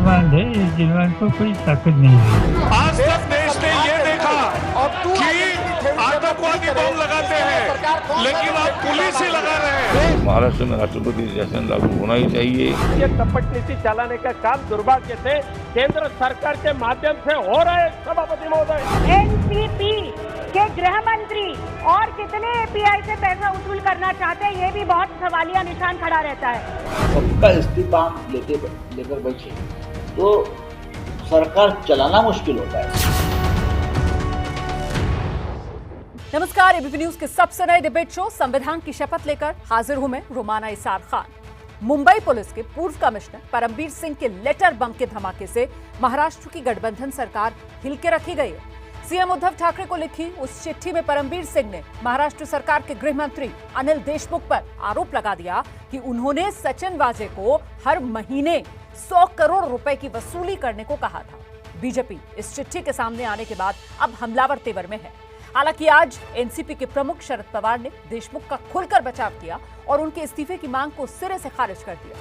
Demand है, इस demand को कोई ताकत नहीं है। आज तक देश ने ये देखा कि आतंकवादी बम लगाते हैं, लेकिन अब पुलिस ही लगा रहे हैं। महाराष्ट्र में राष्ट्रपति शासन लागू होना ही चाहिए। ये कपट नीति चलाने का काम दुर्भाग्य से केंद्र सरकार के माध्यम से हो रहा है। सभापति महोदय, एनसीपी के गृह मंत्री और कितने एपीआई से पैसा वसूल करना चाहते हैं, ये भी बहुत सवालिया निशान खड़ा रहता है। सबका इस्तीफा लेकर बैठे तो सरकार चलाना मुश्किल होता है। नमस्कार, एबीपी न्यूज के सबसे नए डिबेट शो संविधान की शपथ लेकर हाजिर हूं मैं रोमाना इसार खान। मुंबई पुलिस के पूर्व कमिश्नर परमबीर सिंह के लेटर बम के धमाके से महाराष्ट्र की गठबंधन सरकार हिल के रखी गई है। सीएम उद्धव ठाकरे को लिखी उस चिट्ठी में परमबीर सिंह ने महाराष्ट्र सरकार के गृह मंत्री अनिल देशमुख पर आरोप लगा दिया कि उन्होंने सचिन वाजे को हर महीने 100 करोड़ रुपए की वसूली करने को कहा था। बीजेपी इस चिट्ठी के सामने आने के बाद अब हमलावर तेवर में है। हालांकि आज एनसीपी के प्रमुख शरद पवार ने देशमुख का खुलकर बचाव किया और उनके इस्तीफे की मांग को सिरे से खारिज कर दिया।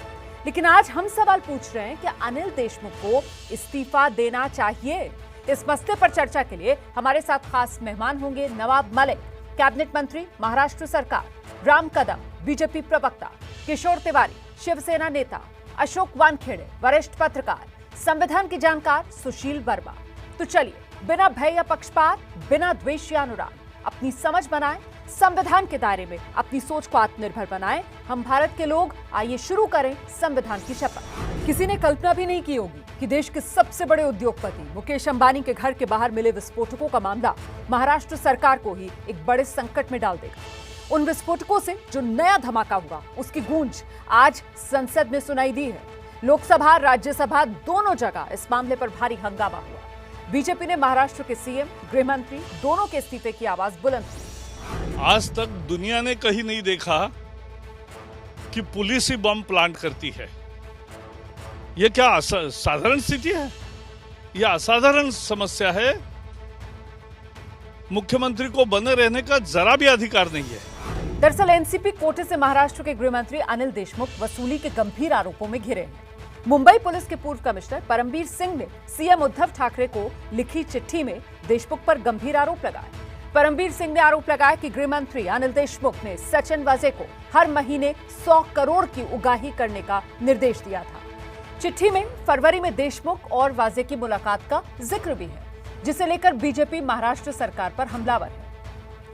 लेकिन आज हम सवाल पूछ रहे हैं कि अनिल देशमुख को इस्तीफा देना चाहिए। इस मसले पर चर्चा के लिए हमारे साथ खास मेहमान होंगे नवाब मलिक, कैबिनेट मंत्री महाराष्ट्र सरकार, राम कदम, बीजेपी प्रवक्ता, किशोर तिवारी, शिवसेना नेता, अशोक वानखेड़े, वरिष्ठ पत्रकार, संविधान की जानकार सुशील वर्मा। तो चलिए बिना भय या पक्षपात, बिना द्वेष या अनुराग, अपनी समझ बनाएं, संविधान के दायरे में अपनी सोच को आत्मनिर्भर बनाएं। हम भारत के लोग, आइए शुरू करें संविधान की शपथ। किसी ने कल्पना भी नहीं की होगी कि देश के सबसे बड़े उद्योगपति मुकेश अंबानी के घर के बाहर मिले विस्फोटकों का मामला महाराष्ट्र सरकार को ही एक बड़े संकट में डाल देगा। उन विस्फोटकों से जो नया धमाका हुआ, उसकी गूंज आज संसद में सुनाई दी है। लोकसभा, राज्यसभा दोनों जगह इस मामले पर भारी हंगामा हुआ। बीजेपी ने महाराष्ट्र के सीएम, गृह मंत्री दोनों के इस्तीफे की आवाज बुलंद की। आज तक दुनिया ने कहीं नहीं देखा कि पुलिस ही बम प्लांट करती है। यह क्या साधारण स्थिति है? यह असाधारण समस्या है। मुख्यमंत्री को बने रहने का जरा भी अधिकार नहीं है। दरअसल एनसीपी कोटे से महाराष्ट्र के गृह मंत्री अनिल देशमुख वसूली के गंभीर आरोपों में घिरे हैं। मुंबई पुलिस के पूर्व कमिश्नर परमबीर सिंह ने सीएम उद्धव ठाकरे को लिखी चिट्ठी में देशमुख पर गंभीर आरोप लगाए। परमबीर सिंह ने आरोप लगाया कि गृह मंत्री अनिल देशमुख ने सचिन वाजे को हर महीने 100 करोड़ की उगाही करने का निर्देश दिया था। चिट्ठी में फरवरी में देशमुख और वाजे की मुलाकात का जिक्र भी है, जिसे लेकर बीजेपी महाराष्ट्र सरकार पर हमलावर है।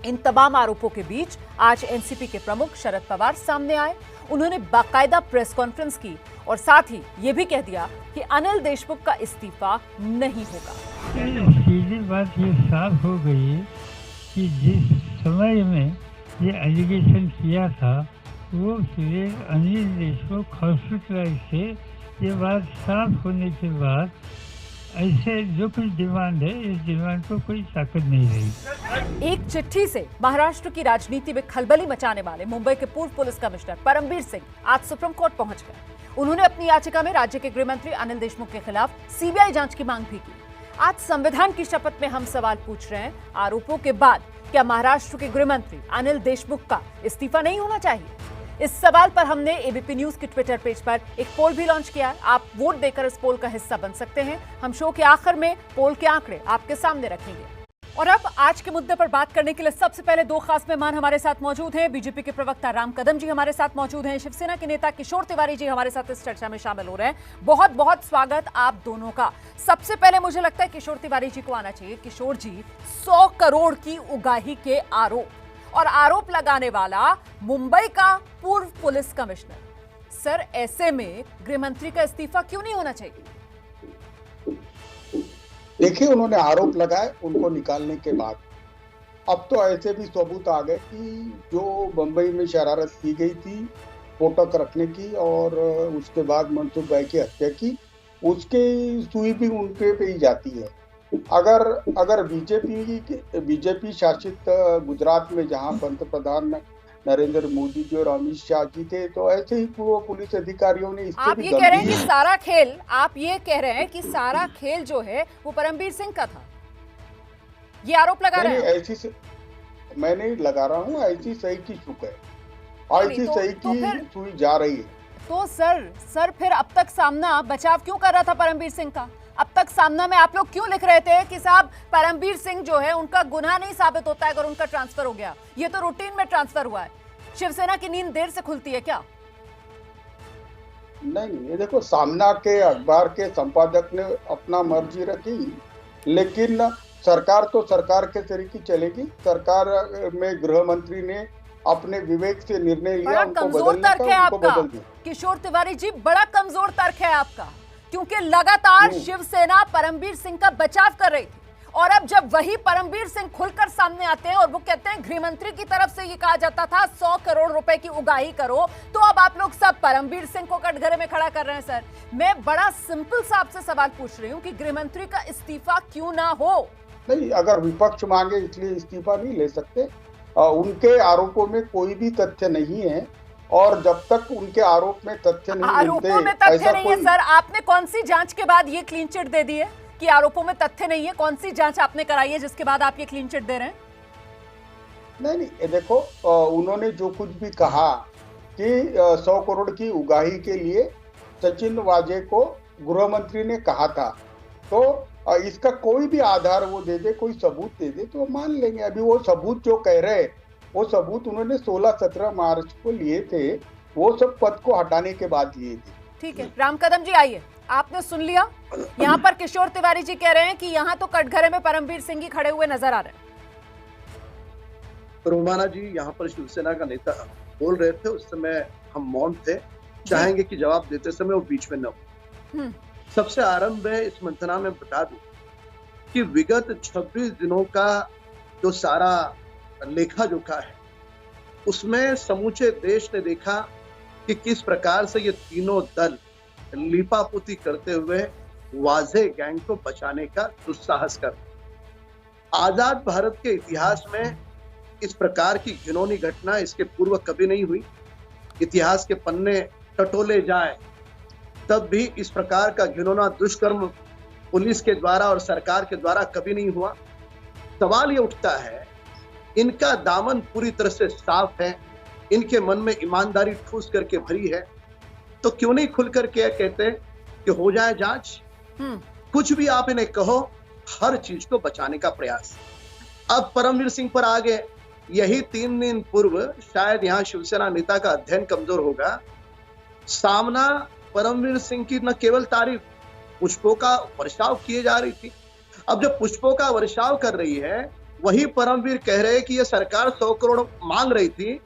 इन तमाम आरोपों के बीच आज एनसीपी के प्रमुख शरद पवार सामने आए। उन्होंने बाकायदा प्रेस कॉन्फ्रेंस की और साथ ही ये भी कह दिया कि अनिल देशमुख का इस्तीफा नहीं होगा। सीधी बात ये साफ हो गई कि जिस समय में ये एलिगेशन किया था, वो सिर्फ अनिल देशमुख हॉस्पिटलाइज थे। ये बात साफ होने के बाद ऐसे जो कुछ डिमांड है, इस डिमांड को कोई ताकत नहीं रही। एक चिट्ठी से महाराष्ट्र की राजनीति में खलबली मचाने वाले मुंबई के पूर्व पुलिस कमिश्नर परमबीर सिंह आज सुप्रीम कोर्ट पहुंच गए। उन्होंने अपनी याचिका में राज्य के गृह मंत्री अनिल देशमुख के खिलाफ सीबीआई जांच की मांग भी की। आज संविधान की शपथ में हम सवाल पूछ रहे हैं, आरोपों के बाद क्या महाराष्ट्र के गृह मंत्री अनिल देशमुख का इस्तीफा नहीं होना चाहिए? इस सवाल पर हमने एबीपी न्यूज के ट्विटर पेज पर एक पोल भी लॉन्च किया है। आप वोट देकर इस पोल का हिस्सा बन सकते हैं। हम शो के आखिर में पोल के आंकड़े आपके सामने रखेंगे। और अब आज के मुद्दे पर बात करने के लिए सबसे पहले दो खास मेहमान हमारे साथ मौजूद हैं। बीजेपी के प्रवक्ता राम कदम जी हमारे साथ मौजूद हैं। शिवसेना के नेता किशोर तिवारी जी हमारे साथ इस चर्चा में शामिल हो रहे हैं। बहुत बहुत स्वागत आप दोनों का। सबसे पहले मुझे लगता है किशोर तिवारी जी को आना चाहिए। किशोर जी, 100 करोड़ की उगाही के आरोप और आरोप लगाने वाला मुंबई का पूर्व पुलिस कमिश्नर, सर ऐसे में गृह मंत्री का इस्तीफा क्यों नहीं होना चाहिए? देखिए, उन्होंने आरोप लगाए, उनको निकालने के बाद अब तो ऐसे भी सबूत आ गए कि जो मुंबई में शरारत की गई थी फोटो रखने की और उसके बाद मनसुख भाई की हत्या की, उसके सुई भी उनके पे ही जाती है। अगर बीजेपी शासित गुजरात में जहां पंतप्रधान नरेंद्र मोदी जी और अमित शाह जी थे, तो ऐसे ही पूर्व पुलिस अधिकारियों ने इससे आप ये कह रहे हैं कि सारा खेल, आप ये कह रहे हैं कि सारा खेल जो है वो परमबीर सिंह का था, ये आरोप लगा रहे हैं? ऐसी से मैं नहीं लगा रहा हूँ, ऐसी सही की चुक है, ऐसी सही की सुई जा रही है। तो सर फिर अब तक सामना बचाव क्यों कर रहा था परमबीर सिंह का? अब तक सामना में आप लोग क्यों लिख रहे थे कि साहब परमबीर सिंह जो है उनका गुनाह नहीं साबित होता है अगर उनका ट्रांसफर हो गया? ये तो रूटीन में ट्रांसफर हुआ है। शिवसेना की नींद देर से खुलती है क्या? नहीं, ये देखो, सामना के अखबार के संपादक ने अपना मर्जी रखी, लेकिन सरकार तो सरकार के तरीके चलेगी। सरकार में गृह मंत्री ने अपने विवेक से निर्णय लिया, बड़ा उनको कमजोर बदलने तर्क का, है उनको आपका बदल दिया। किशोर तिवारी जी, बड़ा कमजोर तर्क है आपका, क्योंकि लगातार शिवसेना परमबीर सिंह का बचाव कर रही थी और अब जब वही परमबीर सिंह खुलकर सामने आते हैं और वो कहते हैं गृह मंत्री की तरफ से ये कहा जाता था 100 करोड़ रुपए की उगाही करो, तो अब आप लोग सब परमबीर सिंह को कटघरे में खड़ा कर रहे हैं। सर, मैं बड़ा सिंपल सा आपसे सवाल पूछ रही हूँ कि गृह मंत्री का इस्तीफा क्यों ना हो? नहीं, अगर विपक्ष मांगे इसलिए इस्तीफा नहीं ले सकते। उनके आरोपों में कोई भी तथ्य नहीं है और जब तक उनके आरोप में तथ्य नहीं आरोपों में तथ्य नहीं है सर, आपने कौन सी जांच के बाद ये क्लीन चिट दे दी है कि आरोपों में तथ्य नहीं है? कौन सी जांच आपने कराई है जिसके बाद आप ये क्लीन चिट दे रहे हैं? नहीं, ये देखो, उन्होंने जो कुछ भी कहा कि 100 करोड़ की उगाही के लिए सचिन वाजे को गृह मंत्री ने कहा था, तो इसका कोई भी आधार वो दे दे, कोई सबूत दे दे तो मान लेंगे। अभी वो सबूत जो कह रहे, वो सबूत उन्होंने 16-17 मार्च को लिए थे, वो सब पद को हटाने के बाद लिए थे। ठीक है, राम कदम जी आइए, आपने सुन लिया। यहाँ पर किशोर तिवारी जी कह रहे हैं कि यहाँ तो कटघरे में परमबीर सिंह ही खड़े हुए नजर आ रहे हैं। रोमाना जी, यहाँ पर शिवसेना का नेता बोल रहे थे, उस समय हम मौन थे, चाहेंगे कि जवाब देते समय वो बीच में न हो। सबसे आरंभ है इस मंथना में बता दूं कि विगत 26 दिनों का जो सारा लेखा जोखा है, उसमें समूचे देश ने देखा कि किस प्रकार से ये तीनों दल लीपापोती करते हुए वाजे गैंग को बचाने का दुस्साहस कर। आजाद भारत के इतिहास में इस प्रकार की घिनौनी घटना इसके पूर्व कभी नहीं हुई। इतिहास के पन्ने टटोले जाए तब भी इस प्रकार का घिनौना दुष्कर्म पुलिस के द्वारा और सरकार के द्वारा कभी नहीं हुआ। सवाल ये उठता है, इनका दामन पूरी तरह से साफ है, इनके मन में ईमानदारी ठूस करके भरी है, तो क्यों नहीं खुल करके कहते कि हो जाए जांच? कुछ भी आप इन्हें कहो, हर चीज को बचाने का प्रयास। अब परमवीर सिंह पर आ गए। यही 3 दिन पूर्व शायद यहाँ शिवसेना नेता का अध्ययन कमजोर होगा। सामना परमवीर सिंह की न केवल तारीफ, पुष्पों का वर्षाव किए जा रही थी। अब जब पुष्पों का वर्षाव कर रही है, वही परमवीर कह रहे हैं कि यह सरकार 100 करोड़ मांग रही थी,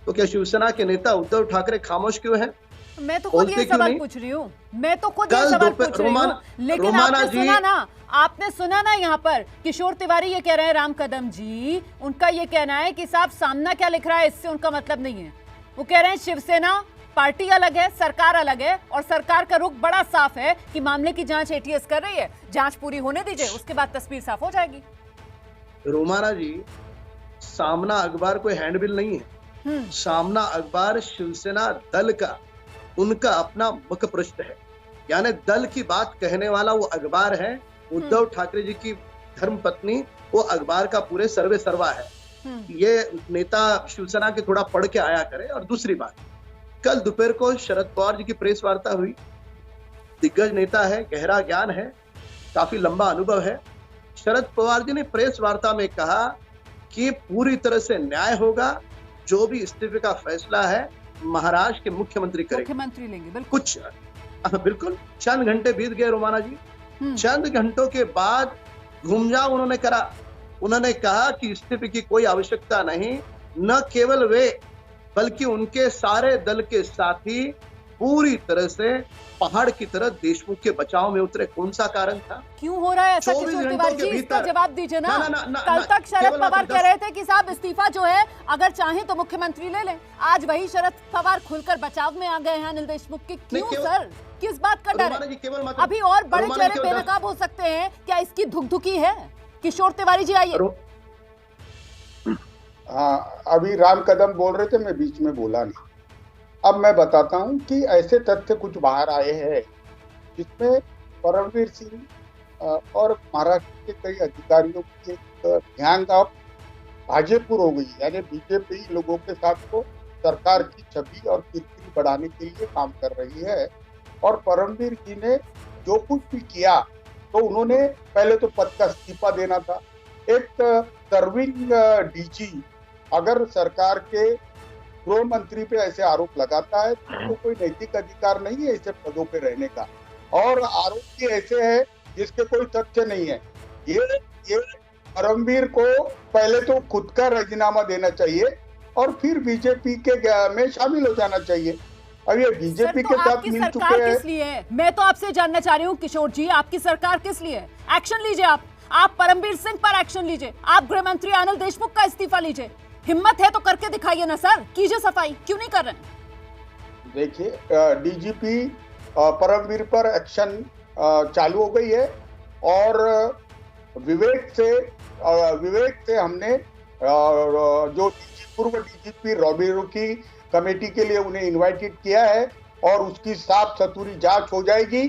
तो क्या शिवसेना के नेता उद्धव ठाकरे खामोश क्यों हैं? मैं तो खुद ये सवाल पूछ रही हूँ, लेकिन आपने सुना ना यहाँ पर किशोर तिवारी ये कह रहे हैं, राम कदम जी, उनका ये कहना है कि साहब सामना क्या लिख रहा है इससे उनका मतलब नहीं है। वो कह रहे हैं शिवसेना पार्टी अलग है, सरकार अलग है, और सरकार का रुख बड़ा साफ है कि मामले की जांच एटीएस कर रही है, जांच पूरी होने दीजिए, उसके बाद तस्वीर साफ हो जाएगी। रोमाना जी, सामना अखबार कोई हैंडबिल नहीं है। सामना अखबार शिवसेना दल का, उनका अपना मुखपृष्ठ है, यानी दल की बात कहने वाला वो अखबार है। उद्धव ठाकरे जी की धर्मपत्नी वो अखबार का पूरे सर्वे सर्वा है। ये नेता शिवसेना के थोड़ा पढ़ के आया करे। और दूसरी बात, कल दोपहर को शरद पवार जी की प्रेस वार्ता हुई। दिग्गज नेता है, गहरा ज्ञान है, काफी लंबा अनुभव है। शरद पवार जी ने प्रेस वार्ता में कहा कि पूरी तरह से न्याय होगा, जो भी इस्तीफे का फैसला है महाराष्ट्र के मुख्यमंत्री करेंगे, मुख्यमंत्री लेंगे। बिल्कुल। चंद घंटे बीत गए रोमाना जी। चंद घंटों के बाद घूमजाव उन्होंने करा। उन्होंने कहा कि इस्तीफे की कोई आवश्यकता नहीं। न केवल वे, बल्कि उनके सारे दल के साथी पूरी तरह से पहाड़ की तरह देशमुख के बचाव में उतरे। कौन सा कारण था? क्यों हो रहा है ऐसा? किशोर तिवारी जी, इसका जवाब दीजिए ना। कल तक शरद पवार कह रहे थे कि साहब इस्तीफा जो है अगर चाहें तो मुख्यमंत्री ले लें। आज वही शरद पवार खुलकर बचाव में आ गए हैं अनिल देशमुख के। क्यों सर? किस बात का डर है? अभी और बड़े चेहरे बेनकाब हो सकते हैं, क्या इसकी धुकधुकी है? किशोर तिवारी जी आइए। हाँ, अभी राम कदम बोल रहे थे, मैं बीच में बोला नहीं। अब मैं बताता हूं कि ऐसे तथ्य कुछ बाहर आए हैं जिसमें परमवीर सिंह और महाराष्ट्र के कई अधिकारियों की ध्यान अब भाजपुर हो गई, यानी बीजेपी लोगों के साथ को सरकार की छवि और कीर्ति बढ़ाने के लिए काम कर रही है। और परमवीर जी ने जो कुछ भी किया तो उन्होंने पहले तो पद का इस्तीफा देना था। एक सर्विंग डीजी अगर सरकार के गृह मंत्री पे ऐसे आरोप लगाता है तो कोई नैतिक अधिकार नहीं है ऐसे पदों पे रहने का। और आरोप भी ऐसे है जिसके कोई तथ्य नहीं है। ये परमवीर को पहले तो खुद का राजीनामा देना चाहिए और फिर बीजेपी के में शामिल हो जाना चाहिए। अब ये बीजेपी के साथ मिल चुके हैं। किस लिए है? मैं तो आपसे जानना चाह रही हूँ किशोर जी, आपकी सरकार किस लिए है? एक्शन लीजिए आप परमवीर सिंह पर एक्शन लीजिए, आप गृह मंत्री अनिल देशमुख का इस्तीफा लीजिए। हिम्मत है तो करके दिखाइए ना सर, कीजिए सफाई, क्यों नहीं कर रहे हैं? देखिए डीजीपी परमवीर पर एक्शन चालू हो गई है और विवेक से हमने जो पूर्व डीजीपी रॉबीरो की कमेटी के लिए उन्हें इनवाइटेड किया है और उसकी साफ सतुरी जांच हो जाएगी।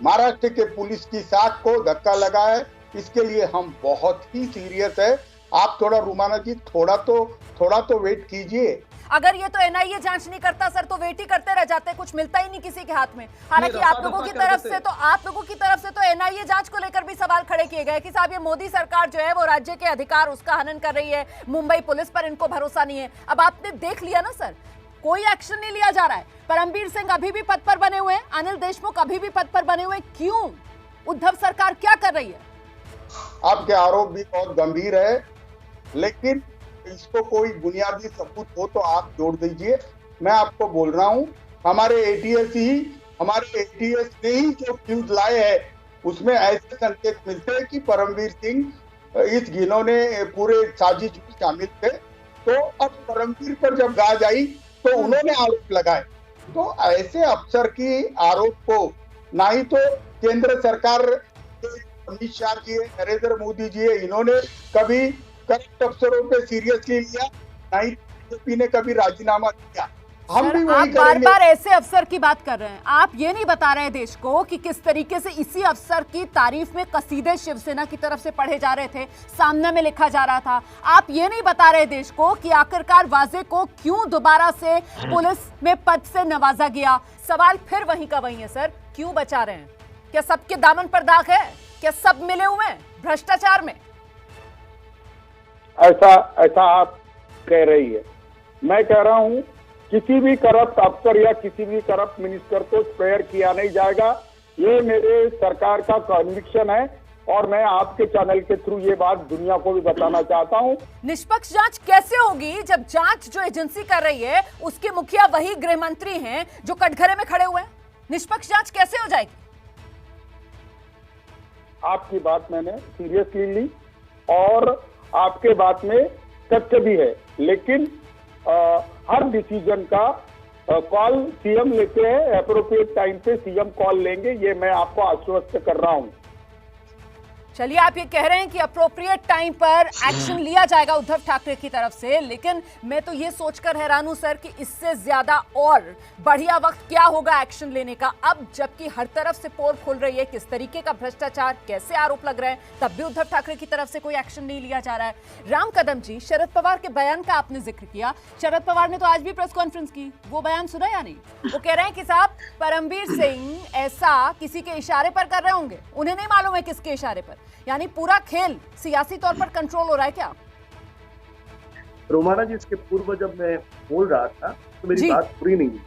महाराष्ट्र के पुलिस की साख को धक्का लगा है, इसके लिए हम बहुत ही सीरियस है। आप थोड़ा रुमाना जी थोड़ा तो वेट कीजिए। अगर ये तो एनआईए जांच नहीं करता सर तो वेट ही करते रह जाते, कुछ मिलता ही नहीं किसी के हाथ में। हालांकि आप लोगों की तरफ से तो एनआईए जांच को लेकर भी सवाल खड़े किए गए कि साहब ये मोदी सरकार जो है वो राज्य के अधिकार उसका हनन कर रही है, मुंबई पुलिस पर इनको भरोसा नहीं है। अब आपने देख लिया ना सर, कोई एक्शन नहीं लिया जा रहा है। परमवीर सिंह अभी भी पद पर बने हुए हैं, अनिल देशमुख अभी भी पद पर बने हुए हैं। क्यों? उद्धव सरकार क्या कर रही है? आपके आरोप भी बहुत गंभीर है, लेकिन इसको कोई बुनियादी सबूत हो तो आप जोड़ दीजिए। मैं आपको बोल रहा हूं, हमारे एटीएस ने ही जो फ्यूज लाए हैं उसमें ऐसे संकेत मिलते हैं कि परमवीर सिंह इस घिनौने पूरे साजिश में शामिल थे। तो अब परमवीर पर जब गाज आई तो उन्होंने आरोप लगाए। तो ऐसे अफसर की आरोप को ना ही तो केंद्र सरकार अमित शाह जी, नरेंद्र मोदी जी, इन्होंने कभी करप्ट अफसरों पे सीरियसली लिया, ना ही बीजेपी ने कभी राजीनामा दिया। हम भी वही करेंगे। बार बार ऐसे अफसर की बात कर रहे हैं, आप ये नहीं बता रहे देश को कि किस तरीके से इसी अफसर की तारीफ में कसीदे शिवसेना की तरफ से पढ़े जा रहे थे, सामने में लिखा जा रहा था। आप ये नहीं बता रहे देश को कि आखिरकार वाजे को क्यों दोबारा से पुलिस में पद से नवाजा गया। सवाल फिर वहीं का वहीं है सर, क्यों बचा रहे हैं? क्या सबके दामन पर दाग है? क्या सब मिले हुए हैं भ्रष्टाचार में? ऐसा आप कह रही है। मैं कह रहा हूं किसी भी करप्ट अफसर या किसी भी करप्ट मिनिस्टर को स्पेयर किया नहीं जाएगा। ये मेरे सरकार का कन्विक्शन है और मैं आपके चैनल के थ्रू ये बात दुनिया को भी बताना चाहता हूं। निष्पक्ष जांच कैसे होगी जब जांच जो एजेंसी कर रही है उसके मुखिया वही गृह मंत्री हैं जो कटघरे में खड़े हुए हैं? निष्पक्ष जांच कैसे हो जाएगी? आपकी बात मैंने सीरियसली ली और आपके बात में तथ्य भी है, लेकिन हर डिसीजन का कॉल सीएम लेते हैं। एप्रोप्रिएट टाइम पे सीएम कॉल लेंगे, ये मैं आपको आश्वस्त कर रहा हूं। चलिए, आप ये कह रहे हैं कि अप्रोप्रिएट टाइम पर एक्शन लिया जाएगा उद्धव ठाकरे की तरफ से, लेकिन मैं तो ये सोचकर हैरान हूं सर कि इससे ज्यादा और बढ़िया वक्त क्या होगा एक्शन लेने का। अब जबकि हर तरफ से पोल खुल रही है, किस तरीके का भ्रष्टाचार, कैसे आरोप लग रहे हैं, तब भी उद्धव ठाकरे की तरफ से कोई एक्शन नहीं लिया जा रहा है। राम कदम जी, शरद पवार के बयान का आपने जिक्र किया। शरद पवार ने तो आज भी प्रेस कॉन्फ्रेंस की, वो बयान सुना या नहीं? वो कह रहे हैं कि साहब परमवीर सिंह ऐसा किसी के इशारे पर कर रहे होंगे, उन्हें नहीं मालूम है किसके इशारे पर। यानी पूरा खेल सियासी तौर पर कंट्रोल हो रहा है क्या? रोमाना जी, इसके पूर्व जब मैं बोल रहा था तो मेरी बात पूरी नहीं हुई।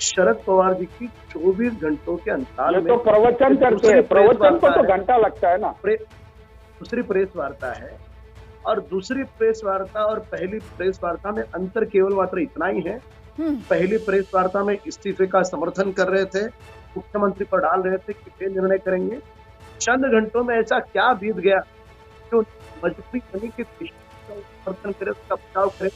शरद पवार जी की 24 घंटों के अंतराल में तो प्रवचन करते हैं, प्रवचन को तो घंटा लगता है ना। दूसरी प्रेस वार्ता है और दूसरी प्रेस वार्ता और पहली प्रेस वार्ता में अंतर केवल मात्र इतना ही है। पहली प्रेस वार्ता में इस्तीफे का समर्थन कर रहे थे, मुख्यमंत्री पर डाल रहे थे कि वे निर्णय करेंगे। चंद घंटों में ऐसा क्या बीत गया जो मजबूरी बनी कि समर्थन करे, उसका बचाव करे?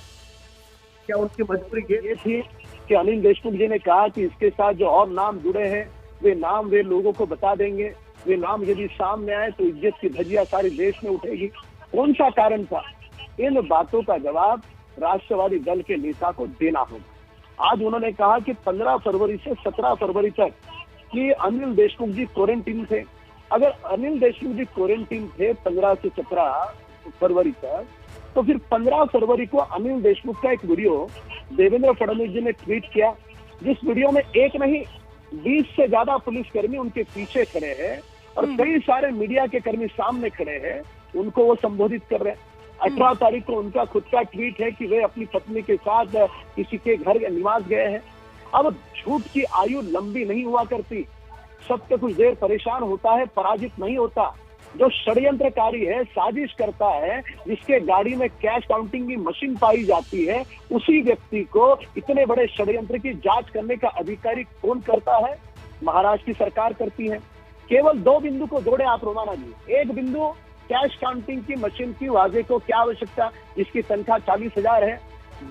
क्या उनकी मजबूरी ये थी कि अनिल देशमुख जी ने कहा कि इसके साथ जो और नाम जुड़े हैं वे नाम वे लोगों को बता देंगे, वे नाम यदि सामने आए तो इज्जत की धज्जियां सारे देश में उठेगी? कौन सा कारण था? इन बातों का जवाब राष्ट्रवादी दल के नेता को देना होगा। आज उन्होंने कहा कि 15 फरवरी से 17 फरवरी तक कि अनिल देशमुख जी क्वारंटीन थे। अगर अनिल देशमुख जी क्वारंटीन थे 15 से 17 फरवरी तक, तो फिर 15 फरवरी को अनिल देशमुख का एक वीडियो देवेंद्र फडणवीस जी ने ट्वीट किया, जिस वीडियो में एक नहीं 20 से ज्यादा पुलिसकर्मी उनके पीछे खड़े हैं और कई सारे मीडिया के कर्मी सामने खड़े हैं, उनको वो संबोधित कर रहे हैं। 18 तारीख को उनका खुद का ट्वीट है कि वे अपनी पत्नी के साथ किसी के घर निवास गए हैं। अब झूठ की आयु लंबी नहीं हुआ करती, सत्य कुछ देर परेशान होता है, पराजित नहीं होता। जो षड्यंत्रकारी है, साजिश करता है, जिसके गाड़ी में कैश काउंटिंग की मशीन पाई जाती है, उसी व्यक्ति को इतने बड़े षड्यंत्र की जांच करने का अधिकारी कौन करता है? महाराष्ट्र की सरकार करती है। केवल 2 बिंदु को जोड़े आप रोमाना जी। एक बिंदु कैश काउंटिंग की मशीन की वाजे को क्या आवश्यकता, जिसकी तनख्वाह 40,000 है।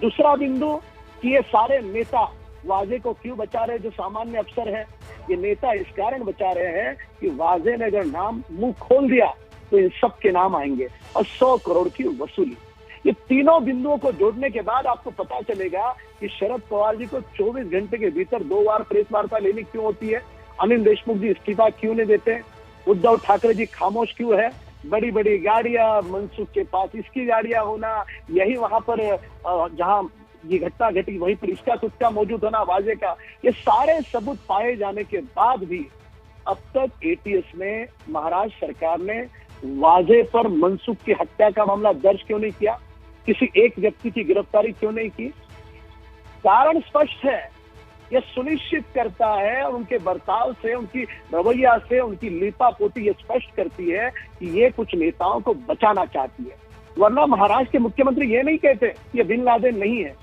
दूसरा बिंदु कि ये सारे नेता वाजे को क्यों बचा रहे, जो सामान्य अफसर है। ये नेता इस कारण बचा रहे हैं कि वाजे ने अगर नाम मुंह खोल दिया तो इन सब के नाम आएंगे और 100 करोड़ की वसूली। ये तीनों बिंदुओं को जोड़ने के बाद आपको पता चलेगा कि शरद पवार जी को 24 घंटे के भीतर 2 बार प्रेस वार्ता लेनी क्यों होती है, अनिल देशमुख जी इस्तीफा क्यों नहीं देते, उद्धव ठाकरे जी खामोश क्यों है। बड़ी बड़ी गाड़ियां मनसुख के पास, इसकी गाड़ियां होना, यही वहां पर जहां ये घटना घटी वहीं पर इसका खुद का मौजूद होना, वाजे का, ये सारे सबूत पाए जाने के बाद भी अब तक एटीएस ने, महाराष्ट्र सरकार ने वाजे पर मनसुख की हत्या का मामला दर्ज क्यों नहीं किया, किसी एक व्यक्ति की गिरफ्तारी क्यों नहीं की? कारण स्पष्ट है, यह सुनिश्चित करता है, उनके बर्ताव से, उनकी रवैया से, उनकी लीपापोती ये स्पष्ट करती है कि ये कुछ नेताओं को बचाना चाहती है। वरना महाराष्ट्र के मुख्यमंत्री ये नहीं कहते ये बिन लादेन नहीं है।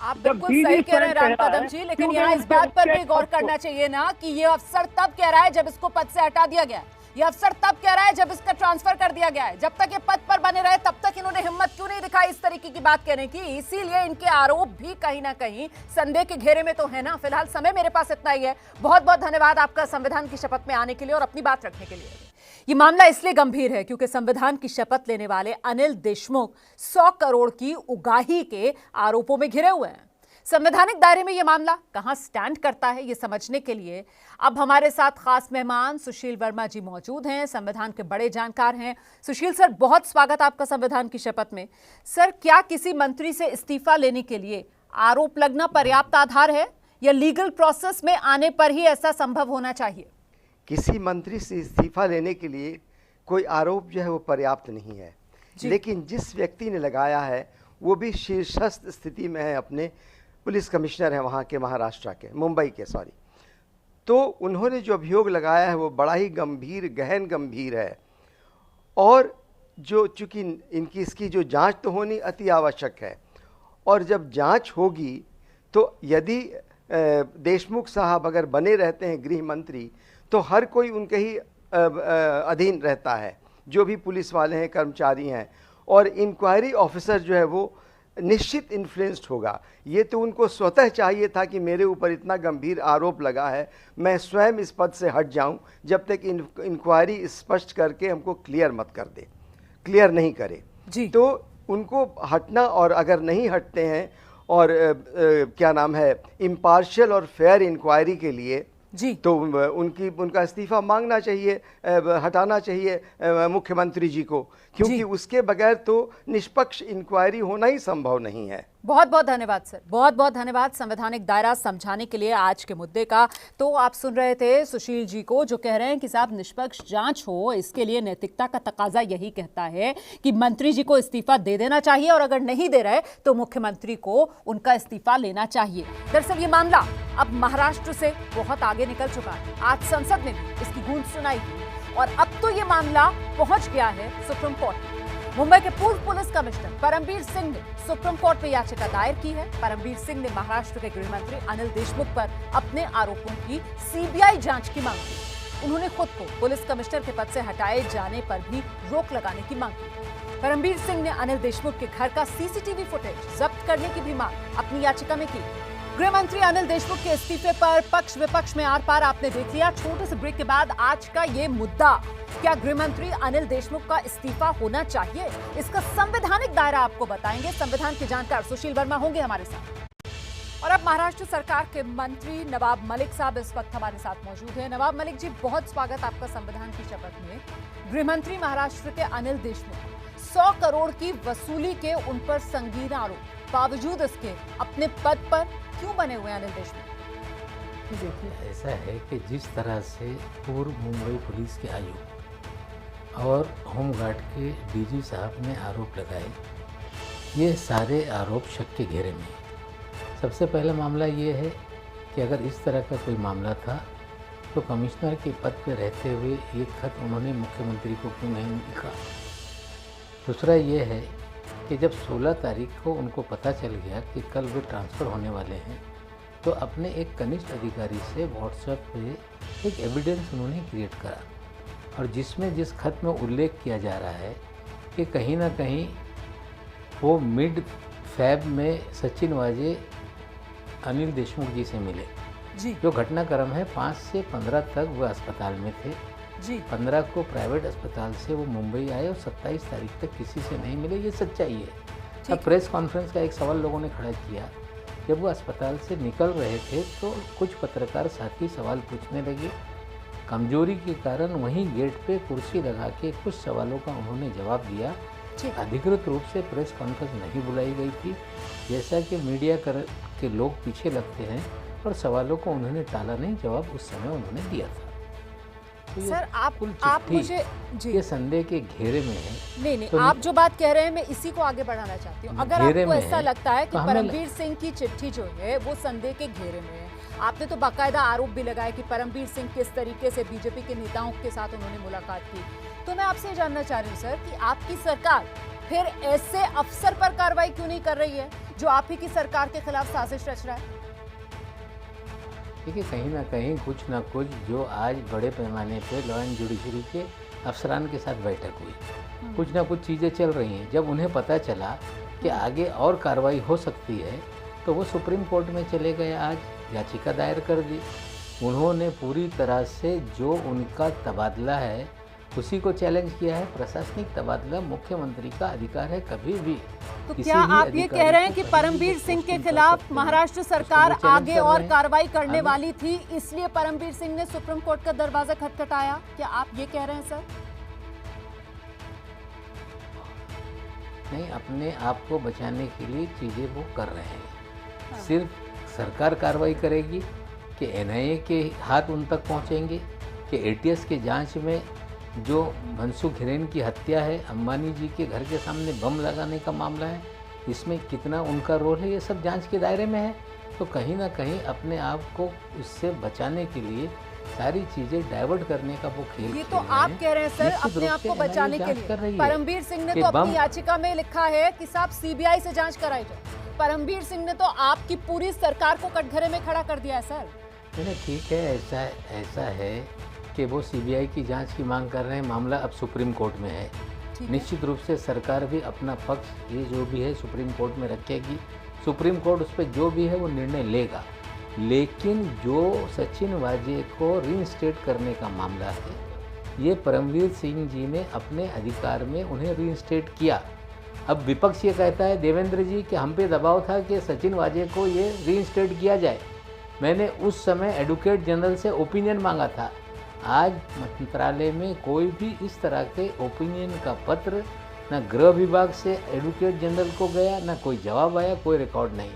आप बिल्कुल सही कह रहे हैं राम कदम जी, लेकिन यहाँ इस बात पर भी गौर करना चाहिए ना कि ये अफसर तब कह रहा है जब इसको पद से हटा दिया गया, ये अफसर तब कह रहा है जब इसका ट्रांसफर कर दिया गया है। जब तक ये पद पर बने रहे तब तक इन्होंने हिम्मत क्यों नहीं दिखाई इस तरीके की बात कहने की? इसीलिए इनके आरोप भी कहीं ना कहीं संदेह के घेरे में तो है ना। फिलहाल समय मेरे पास इतना ही है। बहुत बहुत धन्यवाद आपका संविधान की शपथ में आने के लिए और अपनी बात रखने के लिए। ये मामला इसलिए गंभीर है क्योंकि संविधान की शपथ लेने वाले अनिल देशमुख 100 करोड़ की उगाही के आरोपों में घिरे हुए हैं। संवैधानिक दायरे में यह मामला कहां स्टैंड करता है, ये समझने के लिए अब हमारे साथ खास मेहमान सुशील वर्मा जी मौजूद हैं, संविधान के बड़े जानकार हैं। सुशील सर, बहुत स्वागत आपका संविधान की शपथ में। सर, क्या किसी मंत्री से इस्तीफा लेने के लिए आरोप लगना पर्याप्त आधार है या लीगल प्रोसेस में आने पर ही ऐसा संभव होना चाहिए? किसी मंत्री से इस्तीफा लेने के लिए कोई आरोप जो है वो पर्याप्त नहीं है, लेकिन जिस व्यक्ति ने लगाया है वो भी शीर्षस्थ स्थिति में है, अपने पुलिस कमिश्नर है वहाँ के, महाराष्ट्र के, मुंबई के, सॉरी। तो उन्होंने जो अभियोग लगाया है वो बड़ा ही गंभीर, गहन गंभीर है और जो चूँकि इसकी जो जांच तो होनी अति आवश्यक है और जब जांच होगी तो यदि देशमुख साहब अगर बने रहते हैं गृह मंत्री तो हर कोई उनके ही अधीन रहता है, जो भी पुलिस वाले हैं, कर्मचारी हैं, और इंक्वायरी ऑफिसर जो है वो निश्चित इन्फ्लुएंस्ड होगा। ये तो उनको स्वतः चाहिए था कि मेरे ऊपर इतना गंभीर आरोप लगा है, मैं स्वयं इस पद से हट जाऊं जब तक इंक्वायरी स्पष्ट करके हमको क्लियर मत कर दे, क्लियर नहीं करे जी। तो उनको हटना, और अगर नहीं हटते हैं और क्या नाम है, इम्पार्शियल और फेयर इंक्वायरी के लिए जी, तो उनका इस्तीफा मांगना चाहिए, हटाना चाहिए मुख्यमंत्री जी को, क्योंकि उसके बगैर तो निष्पक्ष इंक्वायरी होना ही संभव नहीं है। बहुत बहुत धन्यवाद सर, बहुत बहुत धन्यवाद संवैधानिक दायरा समझाने के लिए आज के मुद्दे का। तो आप सुन रहे थे सुशील जी को, जो कह रहे हैं कि साहब निष्पक्ष जांच हो, इसके लिए नैतिकता का तकाजा यही कहता है कि मंत्री जी को इस्तीफा दे देना चाहिए और अगर नहीं दे रहे तो मुख्यमंत्री को उनका इस्तीफा लेना चाहिए। दरअसल ये मामला अब महाराष्ट्र से बहुत आगे निकल चुका है। आज संसद में भी इसकी गूंज सुनाई दी और अब तो ये मामला पहुंच गया है सुप्रीम कोर्ट। मुंबई के पूर्व पुलिस कमिश्नर परमबीर सिंह ने सुप्रीम कोर्ट में याचिका दायर की है। परमबीर सिंह ने महाराष्ट्र के गृह मंत्री अनिल देशमुख पर अपने आरोपों की सीबीआई जांच की मांग की। उन्होंने खुद को पुलिस कमिश्नर के पद से हटाए जाने पर भी रोक लगाने की मांग की। परमबीर सिंह ने अनिल देशमुख के घर का सीसीटीवी फुटेज जब्त करने की भी मांग अपनी याचिका में की। गृह मंत्री अनिल देशमुख के इस्तीफे पर पक्ष विपक्ष में आर पार आपने देख लिया। छोटे से ब्रेक के बाद आज का ये मुद्दा, क्या गृह मंत्री अनिल देशमुख का इस्तीफा होना चाहिए, इसका संवैधानिक दायरा आपको बताएंगे। संविधान के जानकार सुशील वर्मा होंगे हमारे साथ। और अब महाराष्ट्र सरकार के मंत्री नवाब मलिक साहब इस वक्त हमारे साथ मौजूद हैं। नवाब मलिक जी, बहुत स्वागत आपका संविधान की शपथ में। गृह मंत्री महाराष्ट्र के अनिल देशमुख 100 करोड़ की वसूली के उन पर संगीन आरोप, बावजूद इसके अपने पद पर क्यों बने हुए अनिल देशमुख? देखिए, ऐसा है कि जिस तरह से पूर्व मुंबई पुलिस के आयुक्त और होमगार्ड के डीजी साहब ने आरोप लगाए, ये सारे आरोप शक के घेरे में हैं। सबसे पहला मामला ये है कि अगर इस तरह का कोई मामला था तो कमिश्नर के पद पर रहते हुए ये खत उन्होंने मुख्यमंत्री को क्यों नहीं लिखा। दूसरा ये है कि जब 16 तारीख को उनको पता चल गया कि कल वे ट्रांसफ़र होने वाले हैं, तो अपने एक कनिष्ठ अधिकारी से व्हाट्सएप पे एक एविडेंस उन्होंने क्रिएट करा, और जिसमें जिस खत में उल्लेख किया जा रहा है कि कहीं ना कहीं वो मिड फैब में सचिन वाजे अनिल देशमुख जी से मिले जी। जो घटनाक्रम है 5 से 15 तक वो अस्पताल में थे जी। 15 को प्राइवेट अस्पताल से वो मुंबई आए और 27 तारीख तक किसी से नहीं मिले। ये सच्चाई है। अब प्रेस कॉन्फ्रेंस का एक सवाल लोगों ने खड़ा किया, जब वो अस्पताल से निकल रहे थे तो कुछ पत्रकार साथी सवाल पूछने लगे। कमजोरी के कारण वहीं गेट पे कुर्सी लगा के कुछ सवालों का उन्होंने जवाब दिया। अधिकृत रूप से प्रेस कॉन्फ्रेंस नहीं बुलाई गई थी, जैसा कि मीडिया के लोग पीछे लगते हैं, और सवालों को उन्होंने टाला नहीं, जवाब उस समय उन्होंने दिया था। तो सर आप मुझे जी ये संदेह के घेरे में है। नहीं तो आप जो बात कह रहे हैं मैं इसी को आगे बढ़ाना चाहती हूँ। अगर आपको ऐसा लगता है कि परमवीर सिंह की चिट्ठी जो है वो संदेह के घेरे में है, आपने तो बाकायदा आरोप भी लगाया कि परमवीर सिंह किस तरीके से बीजेपी के नेताओं के साथ उन्होंने मुलाकात की, तो मैं आपसे जानना चाह रही हूँ सर कि आपकी सरकार फिर ऐसे अफसर पर कार्रवाई क्यों नहीं कर रही है जो आप ही की सरकार के खिलाफ साजिश रच रहा है? देखिए, कहीं ना कहीं कुछ ना कुछ जो आज बड़े पैमाने पे लॉ एंड जुडिशरी के अफसरान के साथ बैठक हुई, कुछ ना कुछ चीज़ें चल रही हैं। जब उन्हें पता चला कि आगे और कार्रवाई हो सकती है तो वो सुप्रीम कोर्ट में चले गए, आज याचिका दायर कर दी। उन्होंने पूरी तरह से जो उनका तबादला है उसी को चैलेंज किया है। प्रशासनिक तबादला मुख्यमंत्री का अधिकार है, कभी भी। तो क्या आप ये कह रहे हैं कि परमवीर सिंह के खिलाफ महाराष्ट्र सरकार आगे और कार्रवाई करने वाली थी, इसलिए परमवीर सिंह ने सुप्रीम कोर्ट का दरवाजा खटखटाया? क्या आप ये कह रहे हैं सर? नहीं, अपने आप को बचाने के लिए चीज़ें वो कर रहे हैं। सिर्फ सरकार कार्रवाई करेगी कि एनआईए के हाथ उन तक पहुंचेंगे, कि एटीएस के जांच में जो मनसुख हिरेन की हत्या है, अंबानी जी के घर के सामने बम लगाने का मामला है, इसमें कितना उनका रोल है, ये सब जांच के दायरे में है। तो कहीं ना कहीं अपने आप को उससे बचाने के लिए सारी चीज़ें डाइवर्ट करने का वो खेल ये तो आप कह रहे हैं सर अपने आप को बचाने के लिए। परमवीर सिंह ने तो अपनी याचिका में लिखा है कि साहब सीबीआई से जांच कराई जाए। परमवीर सिंह ने तो आपकी पूरी सरकार को कटघरे में खड़ा कर दिया है सर। नहीं, ठीक है, ऐसा है कि वो सीबीआई की जांच की मांग कर रहे हैं। मामला अब सुप्रीम कोर्ट में है। निश्चित रूप से सरकार भी अपना पक्ष ये जो भी है सुप्रीम कोर्ट में रखेगी। सुप्रीम कोर्ट उस पर जो भी है वो निर्णय लेगा। लेकिन जो सचिन वाजे को रीइंस्टेट करने का मामला है, ये परमवीर सिंह जी ने अपने अधिकार में उन्हें रीइंस्टेट किया। अब विपक्ष ये कहता है देवेंद्र जी कि हम पे दबाव था कि सचिन वाजे को ये रीइंस्टेट किया जाए। मैंने उस समय एडवोकेट जनरल से ओपिनियन मांगा था। आज मंत्रालय में कोई भी इस तरह के ओपिनियन का पत्र न गृह विभाग से एडवोकेट जनरल को गया, न कोई जवाब आया, कोई रिकॉर्ड नहीं।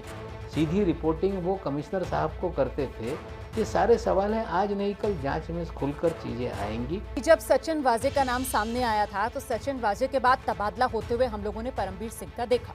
सीधी रिपोर्टिंग वो कमिश्नर साहब को करते थे। ये सारे सवाल हैं, आज नहीं कल जांच में खुलकर चीजें आएंगी। जब सचिन वाजे का नाम सामने आया था तो सचिन वाजे के बाद तबादला होते हुए हम लोगों ने परमवीर सिंह का देखा।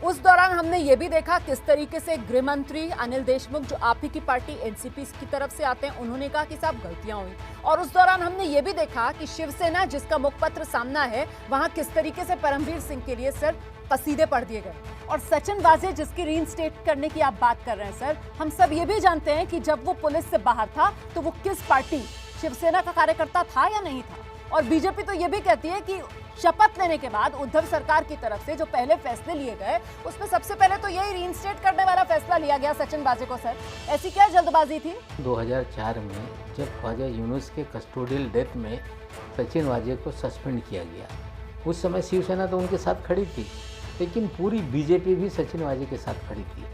उस दौरान हमने ये भी देखा किस तरीके से गृह मंत्री अनिल देशमुख जो आप ही की पार्टी एनसीपी की तरफ से आते हैं, उन्होंने कहा कि साहब गलतियां हुई। और उस दौरान हमने ये भी देखा कि शिवसेना जिसका मुखपत्र सामना है वहां किस तरीके से परमवीर सिंह के लिए सर कसीदे पढ़ दिए गए। और सचिन वाजे जिसकी रीइंस्टेट करने की आप बात कर रहे हैं सर, हम सब ये भी जानते हैं कि जब वो पुलिस से बाहर था तो वो किस पार्टी शिवसेना का कार्यकर्ता था या नहीं था। और बीजेपी तो ये भी कहती है कि शपथ लेने के बाद उद्धव सरकार की तरफ से जो पहले फैसले लिए गए उसमें सबसे पहले तो यही रीइंस्टेट करने वाला फैसला लिया गया सचिन वाजे को। सर ऐसी क्या जल्दबाजी थी? 2004 में जब ख्वाजा यूनुस के कस्टोडियल डेथ में सचिन वाजे को सस्पेंड किया गया, उस समय शिवसेना तो उनके साथ खड़ी थी, लेकिन पूरी बीजेपी भी सचिन वाजे के साथ खड़ी थी।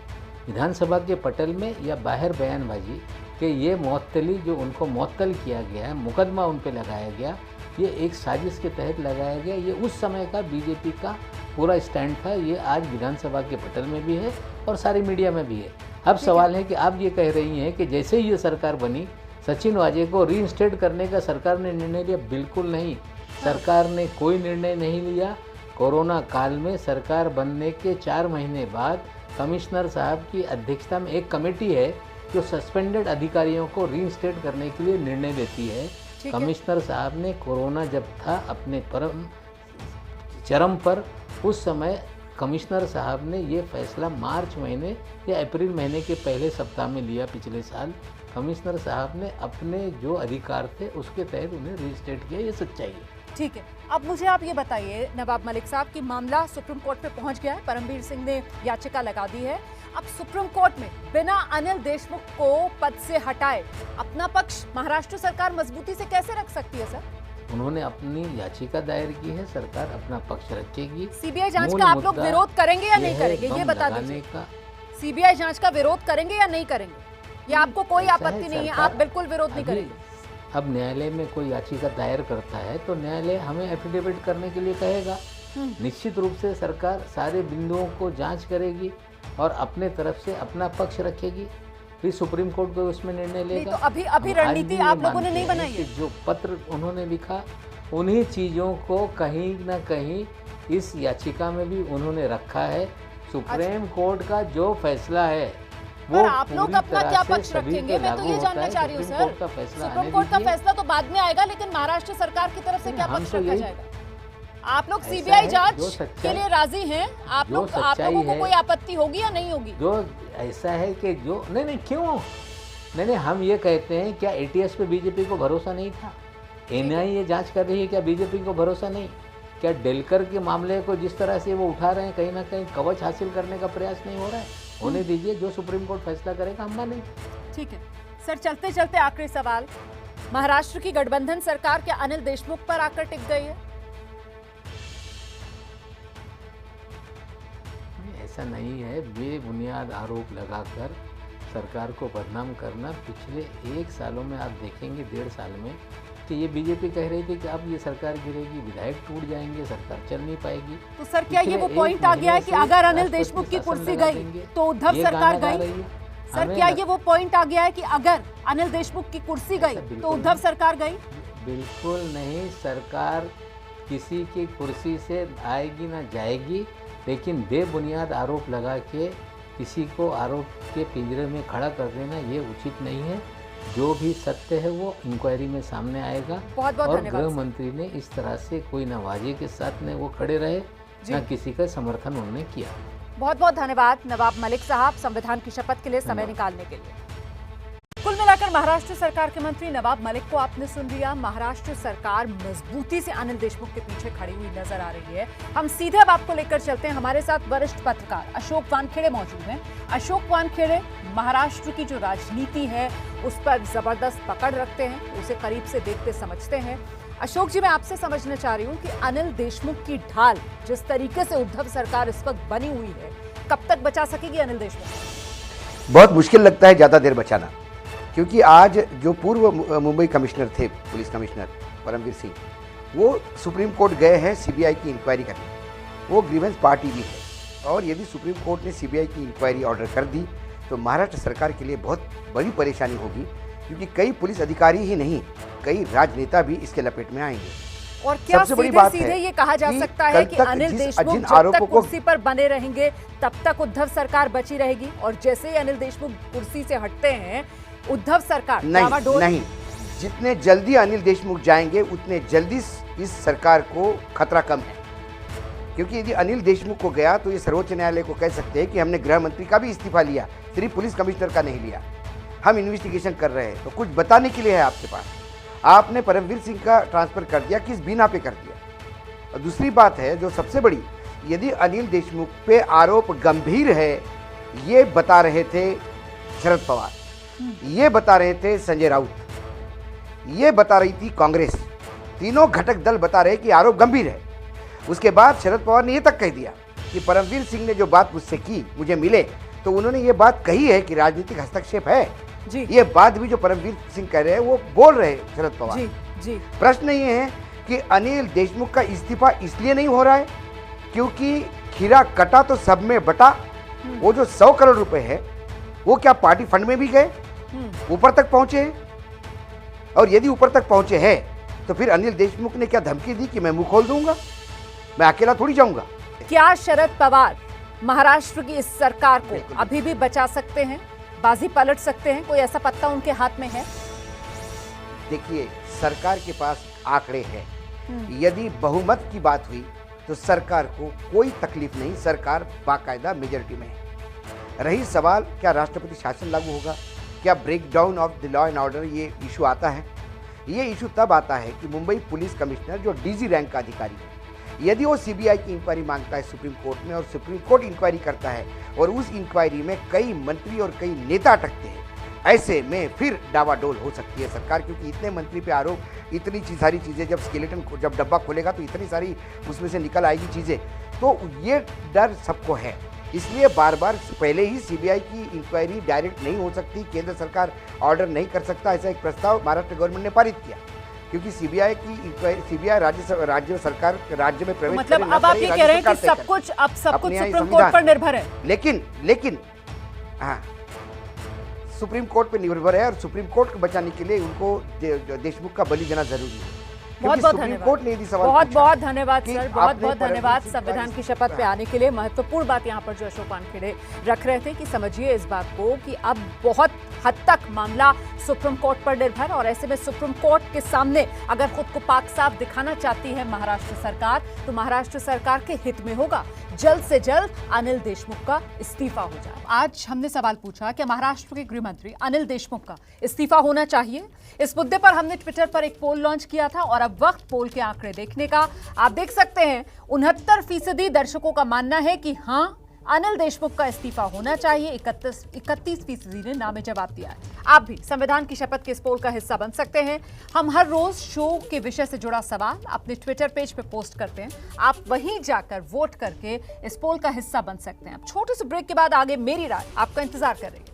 विधानसभा के पटल में या बाहर बयानबाजी कि ये मुअत्तली जो उनको मुअत्तल किया गया है, मुकदमा उन पर लगाया गया, ये एक साजिश के तहत लगाया गया। ये उस समय का बीजेपी का पूरा स्टैंड था। ये आज विधानसभा के पटल में भी है और सारी मीडिया में भी है। अब सवाल है कि आप ये कह रही हैं कि जैसे ही ये सरकार बनी सचिन वाजे को रीइंस्टेट करने का सरकार ने निर्णय लिया। बिल्कुल नहीं, सरकार ने कोई निर्णय नहीं लिया। कोरोना काल में सरकार बनने के 4 महीने बाद कमिश्नर साहब की अध्यक्षता में एक कमेटी है जो सस्पेंडेड अधिकारियों को रीइंस्टेट करने के लिए निर्णय लेती है। कमिश्नर साहब ने कोरोना जब था अपने चरम पर, उस समय कमिश्नर साहब ने ये फैसला मार्च महीने या अप्रैल महीने के पहले सप्ताह में लिया। पिछले साल कमिश्नर साहब ने अपने जो अधिकार थे उसके तहत उन्हें रीइंस्टेट किया। ये सच्चाई है। ठीक है, अब मुझे आप ये बताइए नवाब मलिक साहब कि मामला सुप्रीम कोर्ट में पहुंच गया है। परमवीर सिंह ने याचिका लगा दी है। अब सुप्रीम कोर्ट में बिना अनिल देशमुख को पद से हटाए अपना पक्ष महाराष्ट्र सरकार मजबूती से कैसे रख सकती है सर? उन्होंने अपनी याचिका दायर की है, सरकार अपना पक्ष रखेगी। सीबीआई जांच का आप लोग विरोध करेंगे या नहीं करेंगे, ये बता दीजिए। सीबीआई जांच का विरोध करेंगे या नहीं करेंगे? या आपको कोई आपत्ति नहीं है, आप बिल्कुल विरोध नहीं करेंगे? अब न्यायालय में कोई याचिका दायर करता है तो न्यायालय हमें एफिडेविट करने के लिए कहेगा। निश्चित रूप से सरकार सारे बिंदुओं को जांच करेगी और अपने तरफ से अपना पक्ष रखेगी, फिर सुप्रीम कोर्ट को उसमें निर्णय लेगा। तो अभी रणनीति आप लोगों ने नहीं बनाई है? जो पत्र उन्होंने लिखा उन्हीं चीजों को कहीं ना कहीं इस याचिका में भी उन्होंने रखा है। सुप्रीम कोर्ट का जो फैसला है वो आप लोग अपना क्या पक्ष रखेंगे, मैं तो ये जानना चाह रही हूँ सर। सुप्रीम कोर्ट का फैसला तो बाद में आएगा, लेकिन महाराष्ट्र सरकार की तरफ से क्या पक्ष रखा जाएगा? आप लोग सीबीआई जांच के लिए राजी हैं? आप लोगों को कोई आपत्ति होगी या नहीं होगी? जो ऐसा है कि जो नहीं क्यों नहीं हम ये कहते हैं, क्या एटीएस पे बीजेपी को भरोसा नहीं था? एनआईए जांच कर रही है, क्या बीजेपी को भरोसा नहीं? क्या डेलकर के मामले को जिस तरह से वो उठा रहे हैं, कहीं ना कहीं कवच हासिल करने का प्रयास नहीं हो रहा है? होने दीजिए, जो सुप्रीम कोर्ट फैसला करेगा हम मानेंगे। ठीक है सर, चलते चलते आखिरी सवाल, महाराष्ट्र की गठबंधन सरकार क्या अनिल देशमुख पर आकर टिक गई है? ऐसा नहीं है। बेबुनियाद आरोप लगाकर सरकार को बदनाम करना, पिछले 1 सालों में आप देखेंगे, 1.5 साल में, कि ये बीजेपी कह रही थी कि अब ये सरकार गिरेगी, विधायक टूट जाएंगे, सरकार चल नहीं पाएगी। तो सर क्या ये वो पॉइंट आ गया है कि अगर अनिल देशमुख की कुर्सी गई तो उद्धव सरकार गई? सर क्या ये वो पॉइंट आ गया है कि अगर अनिल देशमुख की कुर्सी गई तो उद्धव सरकार गई? बिल्कुल नहीं, सरकार किसी की कुर्सी से आएगी ना जाएगी, लेकिन बेबुनियाद आरोप लगा के किसी को आरोप के पिंजरे में खड़ा कर देना ये उचित नहीं है। जो भी सत्य है वो इंक्वायरी में सामने आएगा। बहुत बहुत और गृह मंत्री ने इस तरह से कोई ना वाजे के साथ ने वो खड़े रहे, ना किसी का समर्थन उन्होंने किया। बहुत बहुत धन्यवाद नवाब मलिक साहब, संविधान की शपथ के लिए समय निकालने के लिए। कुल मिलाकर महाराष्ट्र सरकार के मंत्री नवाब मलिक को आपने सुन लिया। महाराष्ट्र सरकार मजबूती से अनिल देशमुख के पीछे खड़ी हुई नजर आ रही है। हम सीधे अब आपको लेकर चलते हैं, हमारे साथ वरिष्ठ पत्रकार अशोक वानखेड़े मौजूद हैं। अशोक वानखेड़े महाराष्ट्र की जो राजनीति है उस पर जबरदस्त पकड़ रखते हैं, उसे करीब से देखते समझते हैं। अशोक जी, मैं आपसे समझना चाह रही हूँ कि अनिल देशमुख की ढाल जिस तरीके से उद्धव सरकार इस वक्त बनी हुई है, कब तक बचा सकेगी अनिल देशमुख? बहुत मुश्किल लगता है ज़्यादा देर बचाना, क्योंकि आज जो पूर्व मुंबई कमिश्नर थे, पुलिस कमिश्नर परमवीर सिंह, वो सुप्रीम कोर्ट गए हैं सीबीआई की इंक्वायरी करने। वो ग्रीवेंस पार्टी भी है, और यदि सुप्रीम कोर्ट ने सीबीआई की इंक्वायरी ऑर्डर कर दी तो महाराष्ट्र सरकार के लिए बहुत बड़ी परेशानी होगी, क्योंकि कई पुलिस अधिकारी ही नहीं, कई राजनेता भी इसके लपेट में आएंगे। और क्या सीधे ये कहा जा सकता है कि अनिल देशमुख जब तक कुर्सी पर बने रहेंगे तब तक उद्धव सरकार बची रहेगी, और जैसे ही अनिल देशमुख कुर्सी से हटते हैं उद्धव सरकार नहीं, जितने जल्दी अनिल देशमुख जाएंगे उतने जल्दी इस सरकार को खतरा कम है। क्योंकि यदि अनिल देशमुख को गया तो ये सर्वोच्च न्यायालय को कह सकते हैं कि हमने गृह मंत्री का भी इस्तीफा लिया, सिर्फ पुलिस कमिश्नर का नहीं लिया, हम इन्वेस्टिगेशन कर रहे हैं, तो कुछ बताने के लिए है आपके पास। आपने परमवीर सिंह का ट्रांसफर कर दिया, किस बिना पे कर दिया? और दूसरी बात है जो सबसे बड़ी, यदि अनिल देशमुख पे आरोप गंभीर है, ये बता रहे थे शरद पवार, ये बता रहे थे संजय राउत, ये बता रही थी कांग्रेस, तीनों घटक दल बता रहे कि आरोप गंभीर है। उसके बाद शरद पवार ने ये तक कह दिया कि परमवीर सिंह ने जो बात मुझसे की, मुझे मिले तो उन्होंने ये बात कही है कि राजनीतिक हस्तक्षेप है जी। ये बात भी जो परमवीर सिंह कह रहे हैं वो बोल रहे शरद पवार जी। प्रश्न ये है कि अनिल देशमुख का इस्तीफा इसलिए नहीं हो रहा है क्योंकि खीरा कटा तो सब में बटा। वो जो 100 करोड़ रुपए है वो क्या पार्टी फंड में भी गए, ऊपर तक पहुंचे हैं? और यदि ऊपर तक पहुंचे हैं तो फिर अनिल देशमुख ने क्या धमकी दी कि मैं मुंह खोल दूंगा, मैं अकेला थोड़ी जाऊंगा? क्या शरद पवार महाराष्ट्र की इस सरकार को अभी भी बचा सकते हैं, बाजी पलट सकते हैं? कोई ऐसा पत्ता उनके हाथ में है? देखिए, सरकार के पास आंकड़े हैं। यदि बहुमत की बात हुई तो सरकार को कोई तकलीफ नहीं, सरकार बाकायदा मेजॉरिटी में है। रही सवाल क्या राष्ट्रपति शासन लागू होगा, क्या breakdown of the law and order, ये इशू आता है। ये इशू तब आता है कि मुंबई पुलिस कमिश्नर जो डीजी रैंक का अधिकारी है, यदि वो सीबीआई की इंक्वायरी मांगता है सुप्रीम कोर्ट में और सुप्रीम कोर्ट इंक्वायरी करता है और उस इंक्वायरी में कई मंत्री और कई नेता अटकते हैं, ऐसे में फिर डावाडोल हो सकती है सरकार, क्योंकि इतने मंत्री पे आरोप, इतनी सारी चीज़ें, जब स्केलेटन को जब डब्बा खोलेगा तो इतनी सारी उसमें से निकल आएगी चीज़ें, तो ये डर सबको है। इसलिए बार बार पहले ही सीबीआई की इंक्वायरी डायरेक्ट नहीं हो सकती, केंद्र सरकार ऑर्डर नहीं कर सकता, ऐसा एक प्रस्ताव महाराष्ट्र गवर्नमेंट ने पारित किया, क्योंकि सीबीआई की इंक्वायरी, सीबीआई राज्य सरकार राज्य में प्रवेश, मतलब अब आप ये कह रहे हैं कि सब कुछ सुप्रीम कोर्ट पर निर्भर है। लेकिन हाँ, सुप्रीम कोर्ट पे निर्भर है और सुप्रीम कोर्ट को बचाने के लिए उनको देशमुख का बलि देना जरूरी है। बहुत बहुत धन्यवाद सर, बहुत धन्यवाद संविधान की शपथ पे आने के लिए। महत्वपूर्ण बात यहाँ पर जो अशोक वानखेड़े रख रहे थे कि समझिए इस बात को कि अब बहुत हद तक मामला सुप्रीम कोर्ट पर निर्भर, और ऐसे में सुप्रीम कोर्ट के सामने अगर खुद को पाक साफ दिखाना चाहती है महाराष्ट्र सरकार, तो महाराष्ट्र सरकार के हित में होगा जल्द से जल्द अनिल देशमुख का इस्तीफा हो जाए। आज हमने सवाल पूछा कि महाराष्ट्र के गृह मंत्री अनिल देशमुख का इस्तीफा होना चाहिए। इस मुद्दे पर हमने ट्विटर पर एक पोल लॉन्च किया था और अब वक्त पोल के आंकड़े देखने का। आप देख सकते हैं 69% दर्शकों का मानना है कि हाँ, अनिल देशमुख का इस्तीफा होना चाहिए। 31% ने नामे जवाब दिया है। आप भी संविधान की शपथ के इस पोल का हिस्सा बन सकते हैं। हम हर रोज शो के विषय से जुड़ा सवाल अपने ट्विटर पेज पे पोस्ट करते हैं, आप वहीं जाकर वोट करके इस पोल का हिस्सा बन सकते हैं। अब छोटे से ब्रेक के बाद आगे मेरी राय आपका इंतजार कर रही है।